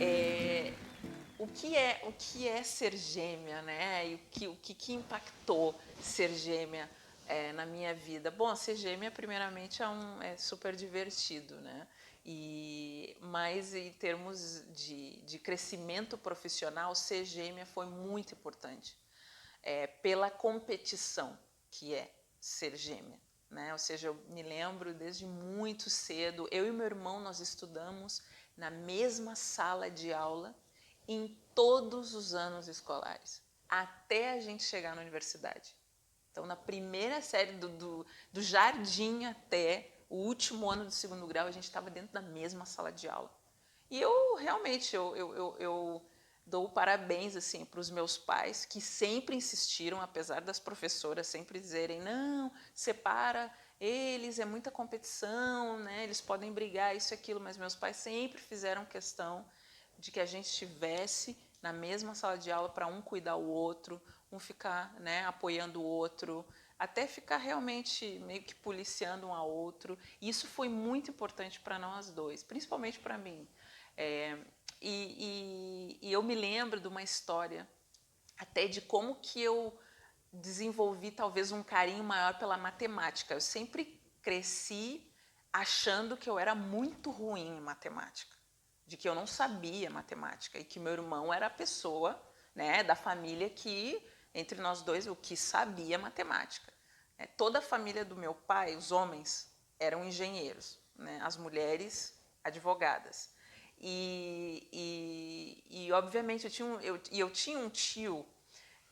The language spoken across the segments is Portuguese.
É, o que é ser gêmea, né? E o que impactou ser gêmea na minha vida? Bom, ser gêmea, primeiramente, é super divertido, né? Mas em termos de crescimento profissional, ser gêmea foi muito importante. Pela competição que é ser gêmea. Né? Ou seja, eu me lembro desde muito cedo, eu e meu irmão, nós estudamos na mesma sala de aula em todos os anos escolares, até a gente chegar na universidade. Então, na primeira série do jardim até o último ano do segundo grau, a gente estava dentro da mesma sala de aula. E eu realmente eu dou parabéns assim para os meus pais que sempre insistiram, apesar das professoras sempre dizerem não, separa eles, é muita competição, né? Eles podem brigar isso e aquilo, mas meus pais sempre fizeram questão de que a gente estivesse na mesma sala de aula para um cuidar o outro, um ficar, né, apoiando o outro, até ficar realmente meio que policiando um ao outro. E isso foi muito importante para nós dois, principalmente para mim. É, e eu me lembro de uma história até de como que eu desenvolvi talvez um carinho maior pela matemática. Eu sempre cresci achando que eu era muito ruim em matemática, de que eu não sabia matemática e que meu irmão era a pessoa, né, da família que, entre nós dois, o que sabia matemática. Toda a família do meu pai, os homens, eram engenheiros, né, as mulheres, advogadas. Obviamente, eu tinha um tio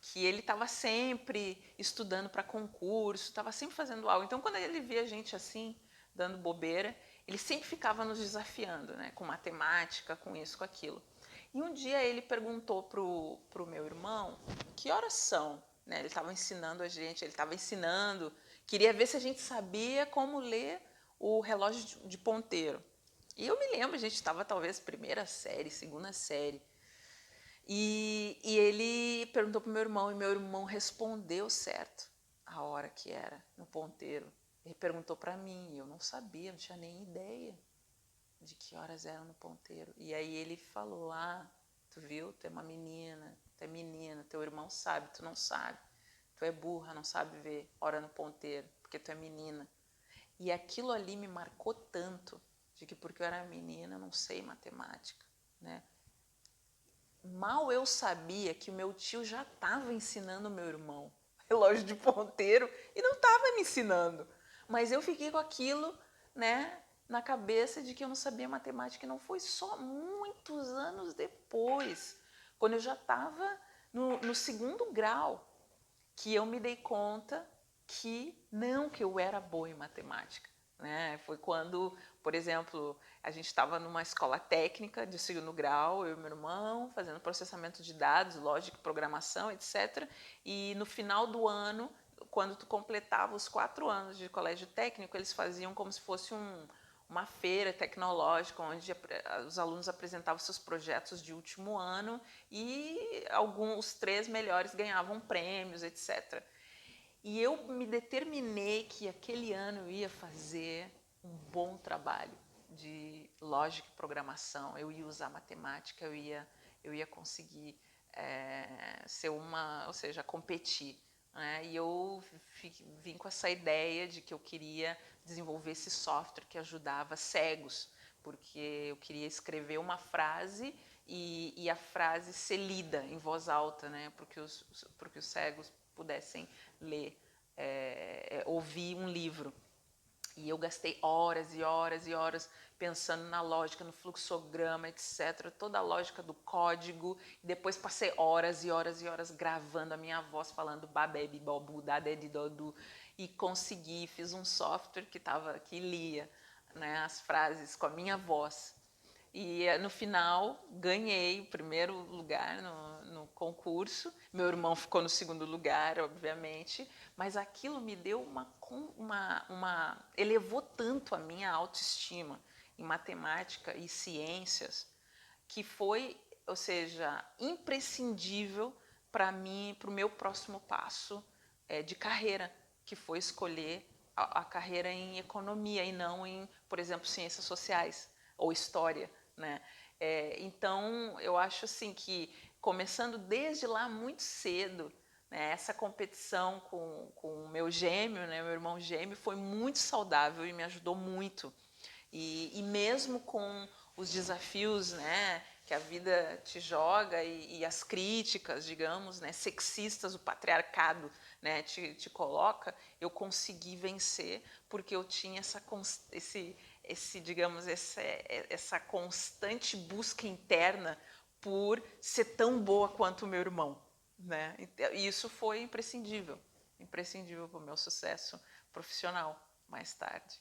que ele estava sempre estudando para concurso, estava sempre fazendo algo. Então, quando ele via a gente assim, dando bobeira, ele sempre ficava nos desafiando, né? Com matemática, com isso, com aquilo. E um dia ele perguntou pro meu irmão que horas são, né? Ele estava ensinando a gente, ele estava ensinando, queria ver se a gente sabia como ler o relógio de ponteiro. E eu me lembro, a gente estava talvez primeira série, segunda série. E ele perguntou para o meu irmão, e meu irmão respondeu certo a hora que era no ponteiro. Ele perguntou para mim, eu não sabia, não tinha nem ideia de que horas eram no ponteiro. E aí ele falou, tu viu, tu é uma menina, tu é menina, teu irmão sabe, tu não sabe. Tu é burra, não sabe ver hora no ponteiro, porque tu é menina. E aquilo ali me marcou tanto, de que porque eu era menina, eu não sei matemática, né? Mal eu sabia que o meu tio já estava ensinando o meu irmão relógio de ponteiro e não estava me ensinando. Mas eu fiquei com aquilo, né, na cabeça de que eu não sabia matemática. E não foi só muitos anos depois, quando eu já estava no segundo grau, que eu me dei conta que eu era boa em matemática. Né? Foi quando, por exemplo, a gente estava numa escola técnica de segundo grau, eu e meu irmão, fazendo processamento de dados, lógica, programação, etc. E no final do ano, quando tu completava os 4 anos de colégio técnico, eles faziam como se fosse uma feira tecnológica, onde os alunos apresentavam seus projetos de último ano e os 3 melhores ganhavam prêmios, etc. E eu me determinei que aquele ano eu ia fazer um bom trabalho de lógica e programação. Eu ia usar matemática, eu ia conseguir ser ou seja, competir. Né? E eu vim com essa ideia de que eu queria desenvolver esse software que ajudava cegos, porque eu queria escrever uma frase e a frase ser lida em voz alta, né? Porque os cegos pudessem ler, ouvir um livro. E eu gastei horas e horas e horas pensando na lógica, no fluxograma, etc. Toda a lógica do código. E depois passei horas e horas e horas gravando a minha voz falando babebi bobu, dadedi dodu. E consegui, fiz um software que lia, né, as frases com a minha voz. E no final ganhei o primeiro lugar no concurso. Meu irmão ficou no segundo lugar, obviamente, mas aquilo me deu elevou tanto a minha autoestima em matemática e ciências que foi, ou seja, imprescindível para mim, para o meu próximo passo de carreira, que foi escolher a carreira em economia e não em, por exemplo, ciências sociais. ou história, né? Então, eu acho assim que, começando desde lá muito cedo, né, essa competição com o meu gêmeo, né, meu irmão gêmeo, foi muito saudável e me ajudou muito. E mesmo com os desafios, né, que a vida te joga e as críticas, digamos, né, sexistas, o patriarcado, né, te coloca, eu consegui vencer porque eu tinha digamos, essa constante busca interna por ser tão boa quanto o meu irmão, né? E isso foi imprescindível, imprescindível para o meu sucesso profissional mais tarde.